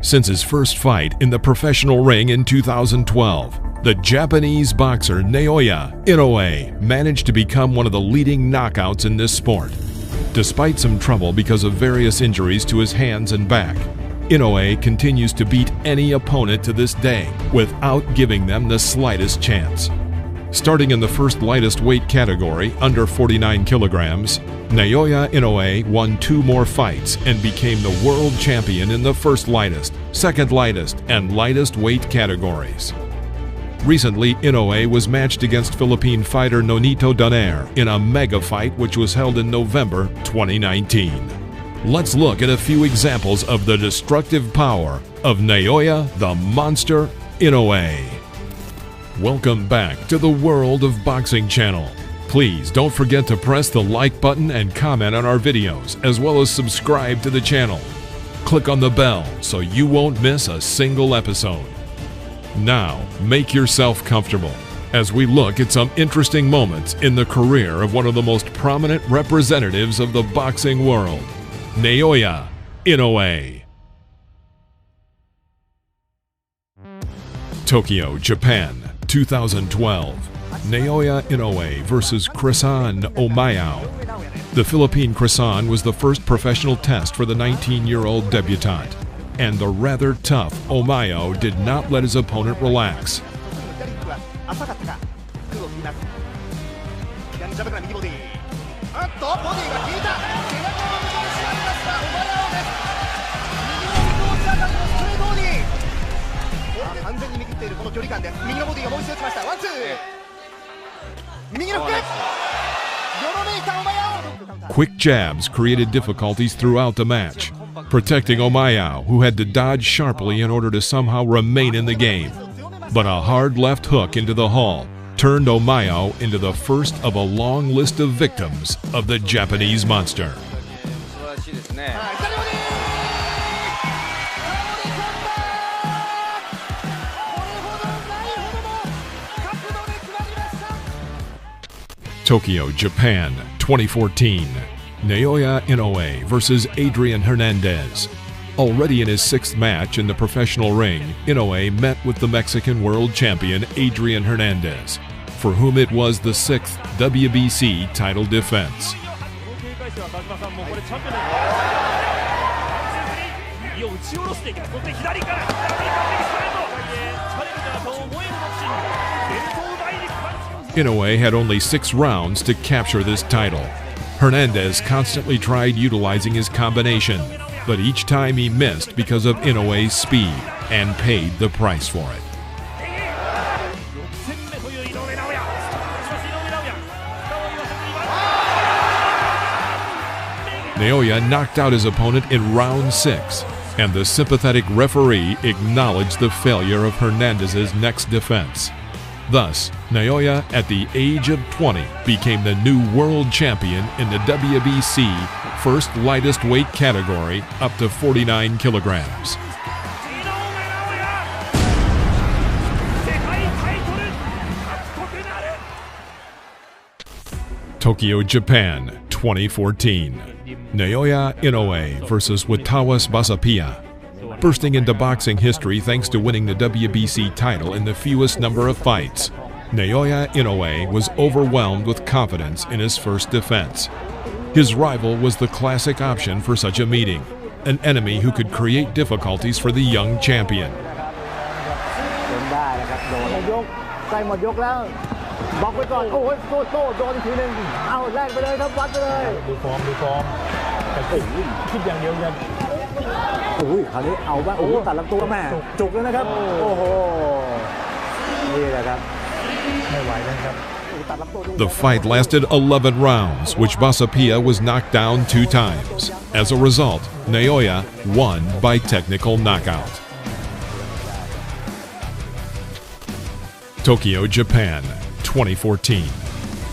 Since his first fight in the professional ring in 2012, the Japanese boxer Naoya Inoue managed to become one of the leading knockouts in this sport. Despite some trouble because of various injuries to his hands and back, Inoue continues to beat any opponent to this day without giving them the slightest chance. Starting in the first lightest weight category, under 49 kilograms, Naoya Inoue won 2 more fights and became the world champion in the first lightest, second lightest, and lightest weight categories. Recently, Inoue was matched against Philippine fighter Nonito Donaire in a mega fight which was held in November 2019. Let's look at a few examples of the destructive power of Naoya the Monster Inoue. Welcome back to the World of Boxing channel. Please don't forget to press the like button and comment on our videos, as well as subscribe to the channel. Click on the bell so you won't miss a single episode. Now, make yourself comfortable as we look at some interesting moments in the career of one of the most prominent representatives of the boxing world, Naoya Inoue. Tokyo, Japan, 2012. Naoya Inoue versus Chrisan Omayao. The Philippine Chrisan was the first professional test for the 19-year-old debutante, and the rather tough Omayao did not let his opponent relax. Quick jabs created difficulties throughout the match, protecting Omayao, who had to dodge sharply in order to somehow remain in the game. But a hard left hook into the hull turned Omayao into the first of a long list of victims of the Japanese monster. Tokyo, Japan, 2014. Naoya Inoue versus Adrian Hernandez. Already in his 6th match in the professional ring, Inoue met with the Mexican world champion Adrian Hernandez, for whom it was the 6th WBC title defense. Inoue had only 6 rounds to capture this title. Hernandez constantly tried utilizing his combination, but each time he missed because of Inoue's speed and paid the price for it. Naoya knocked out his opponent in round 6, and the sympathetic referee acknowledged the failure of Hernandez's next defense. Thus, Naoya, at the age of 20, became the new world champion in the WBC first lightest weight category up to 49 kilograms. Tokyo, Japan, 2014. Naoya Inoue versus Watawas Basapia. Bursting into boxing history thanks to winning the WBC title in the fewest number of fights, Naoya Inoue was overwhelmed with confidence in his first defense. His rival was the classic option for such a meeting, an enemy who could create difficulties for the young champion. The fight lasted 11 rounds, which Basapia was knocked down 2 times. As a result, Naoya won by technical knockout. Tokyo, Japan, 2014.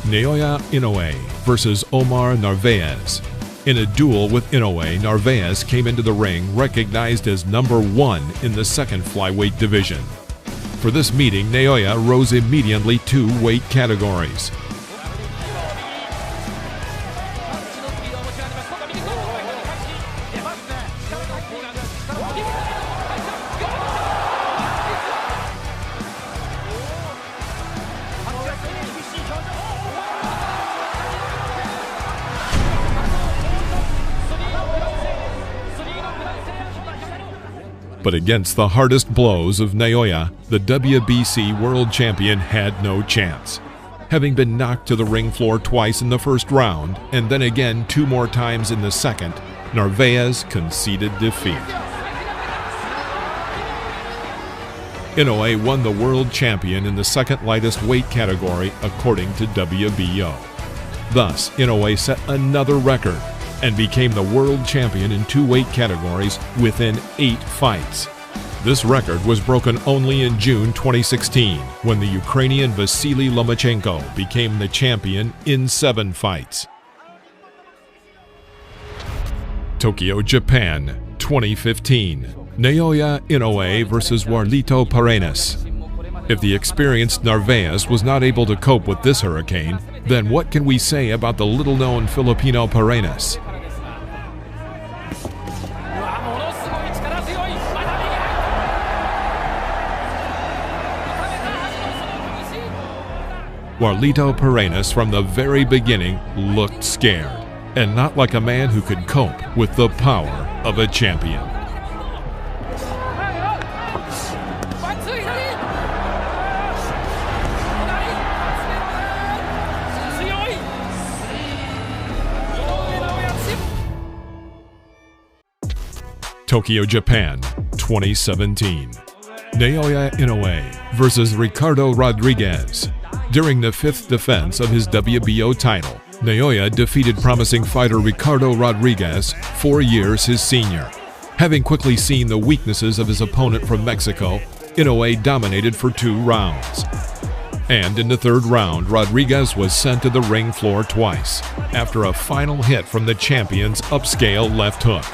Naoya Inoue versus Omar Narvaez. In a duel with Inoue, Narvaez came into the ring recognized as number 1 in the 2nd flyweight division. For this meeting, Naoya rose immediately 2 weight categories. But against the hardest blows of Naoya, the WBC world champion had no chance. Having been knocked to the ring floor twice in the first round, and then again 2 more times in the second, Narvaez conceded defeat. Inoue won the world champion in the second lightest weight category according to WBO. Thus, Inoue set another record and became the world champion in 2 weight categories within 8 fights. This record was broken only in June 2016 when the Ukrainian Vasily Lomachenko became the champion in 7 fights. Tokyo, Japan, 2015. Naoya Inoue versus Warlito Paredes. If the experienced Narvaez was not able to cope with this hurricane, then what can we say about the little-known Filipino Paredes? Warlito Paredes from the very beginning looked scared, and not like a man who could cope with the power of a champion. Tokyo, Japan, 2017. Naoya Inoue versus Ricardo Rodriguez. During the 5th defense of his WBO title, Naoya defeated promising fighter Ricardo Rodriguez, 4 years his senior. Having quickly seen the weaknesses of his opponent from Mexico, Inoue dominated for 2 rounds. And in the 3rd round, Rodriguez was sent to the ring floor twice, after a final hit from the champion's upscale left hook.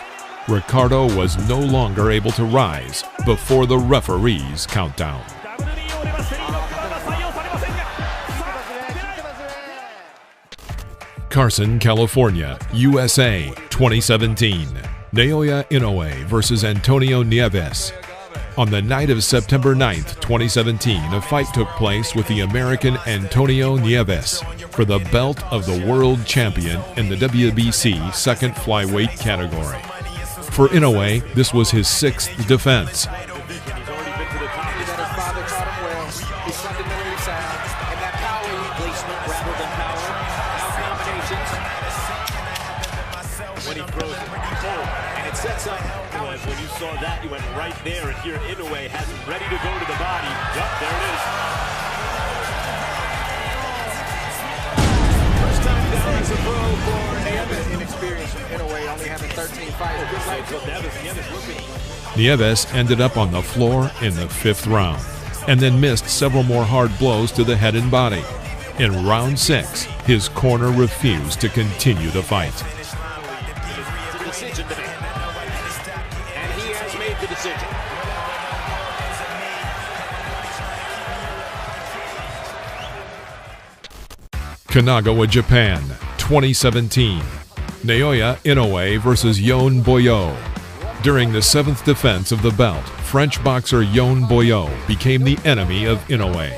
Ricardo was no longer able to rise before the referee's countdown. Carson, California, USA, 2017. Naoya Inoue versus Antonio Nieves. On the night of September 9th, 2017, a fight took place with the American Antonio Nieves for the belt of the world champion in the WBC second flyweight category. For Inoue, this was his 6th defense. When he throws it, and it sets up. When you saw that, you went right there, and here Inoue has him ready to go to the body. Yep, there it is. First time down as a pro for Nieves. Inexperienced Inoue, only having 13 fights. Nieves ended up on the floor in the 5th round, and then missed several more hard blows to the head and body. In round 6, his corner refused to continue the fight. Decision to make. And he has made the decision. Kanagawa, Japan, 2017. Naoya Inoue versus Yon Boyo. During the 7th defense of the belt, French boxer Yon Boyo became the enemy of Inoue.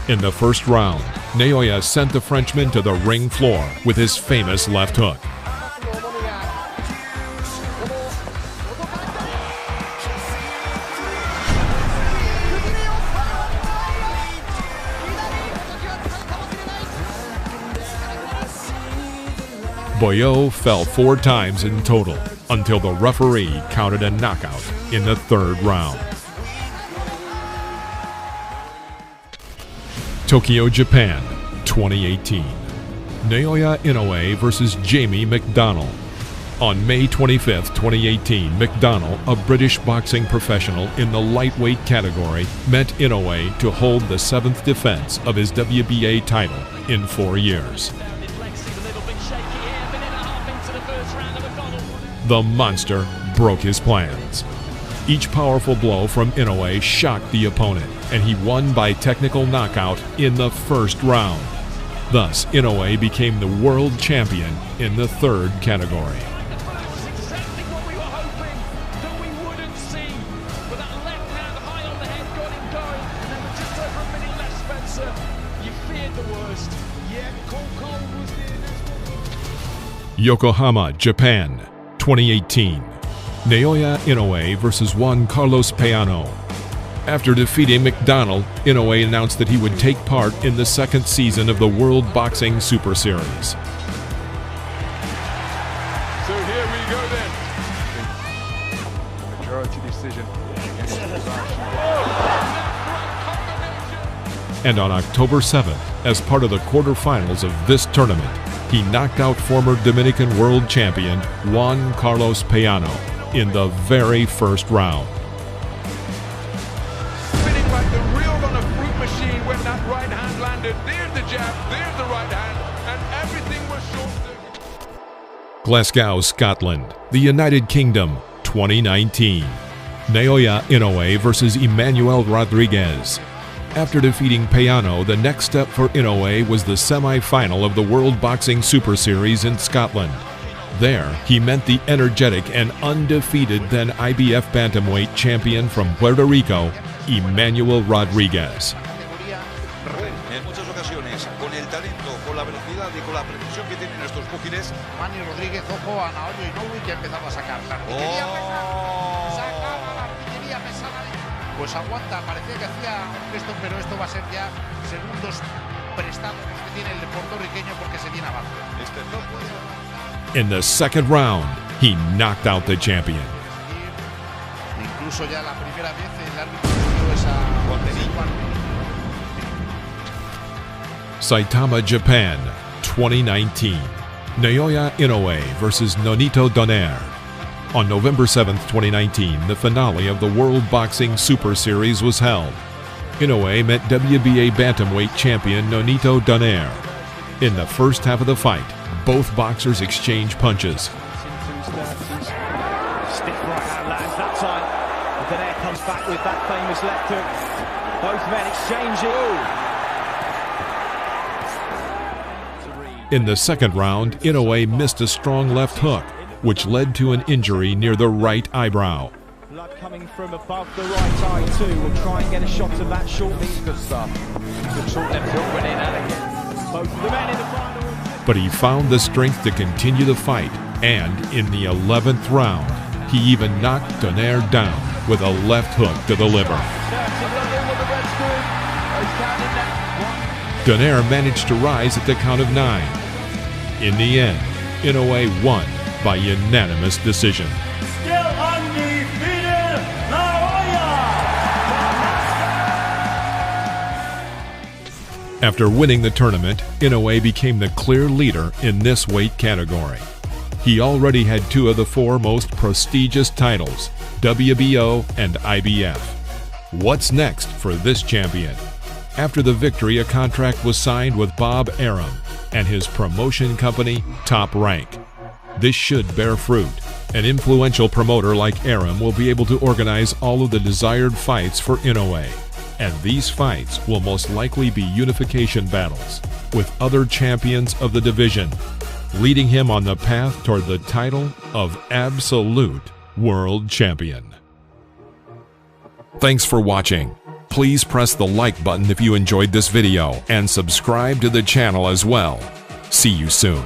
In the 1st round, Naoya sent the Frenchman to the ring floor with his famous left hook. Boyo fell 4 times in total until the referee counted a knockout in the 3rd round. Tokyo, Japan, 2018. Naoya Inoue versus Jamie McDonnell. On May 25, 2018, McDonnell, a British boxing professional in the lightweight category, met Inoue to hold the 7th defense of his WBA title in 4 years. The monster broke his plans. Each powerful blow from Inoue shocked the opponent, and he won by technical knockout in the 1st round. Thus, Inoue became the world champion in the 3rd category. Yokohama, Japan, 2018. Naoya Inoue versus Juan Carlos Peano. After defeating McDonald, Inoue announced that he would take part in the second season of the World Boxing Super Series. So here we go then. Majority decision. And on October 7th, as part of the quarterfinals of this tournament, he knocked out former Dominican world champion Juan Carlos Peano in the very first round. Spinning like the reels on a fruit machine when that right hand landed. There's the jab, there's the right hand, and everything was short. Glasgow, Scotland, the United Kingdom, 2019. Naoya Inoue versus Emmanuel Rodriguez. After defeating Peano, the next step for Inoue was the semi-final of the World Boxing Super Series in Scotland. There, he met the energetic and undefeated then IBF bantamweight champion from Puerto Rico, Emmanuel Rodriguez. En muchas ocasiones, con el talento, con la velocidad y con la precisión que tienen estos púgiles. Manny Rodríguez, ojo a Naoya Inoue, que empezaba a sacar la artillería pesada. Sacaba la artillería pesada. Pues aguanta, parecía que hacía esto, pero esto va a ser ya segundos prestados que tiene el puertorriqueño porque se viene abajo. In the second round, he knocked out the champion. Incluso ya la primera vez el árbitro dio esa Saitama, Japan, 2019. Naoya Inoue versus Nonito Donaire. On November 7, 2019, the finale of the World Boxing Super Series was held. Inoue met WBA bantamweight champion Nonito Donaire. In the first half of the fight, both boxers exchanged punches. Stiff right hand lands that time. Donaire comes back with that famous left hook. Both men exchanging. In the second round, Inoue missed a strong left hook, which led to an injury near the right eyebrow. Blood coming from above the right eye too. We'll try and get a shot of that short. Good stuff. Good short left hook went in and again. Both the men in the final. But he found the strength to continue the fight, and in the 11th round, he even knocked Donaire down with a left hook to the liver. Donaire managed to rise at the count of 9. In the end, Inoue won by unanimous decision. Still undefeated, Naoya! After winning the tournament, Inoue became the clear leader in this weight category. He already had 2 of the 4 most prestigious titles, WBO and IBF. What's next for this champion? After the victory, a contract was signed with Bob Arum and his promotion company, Top Rank. This should bear fruit. An influential promoter like Arum will be able to organize all of the desired fights for Inoue. And these fights will most likely be unification battles with other champions of the division, leading him on the path toward the title of absolute world champion. Thanks for watching. Please press the like button if you enjoyed this video and subscribe to the channel as well. See you soon.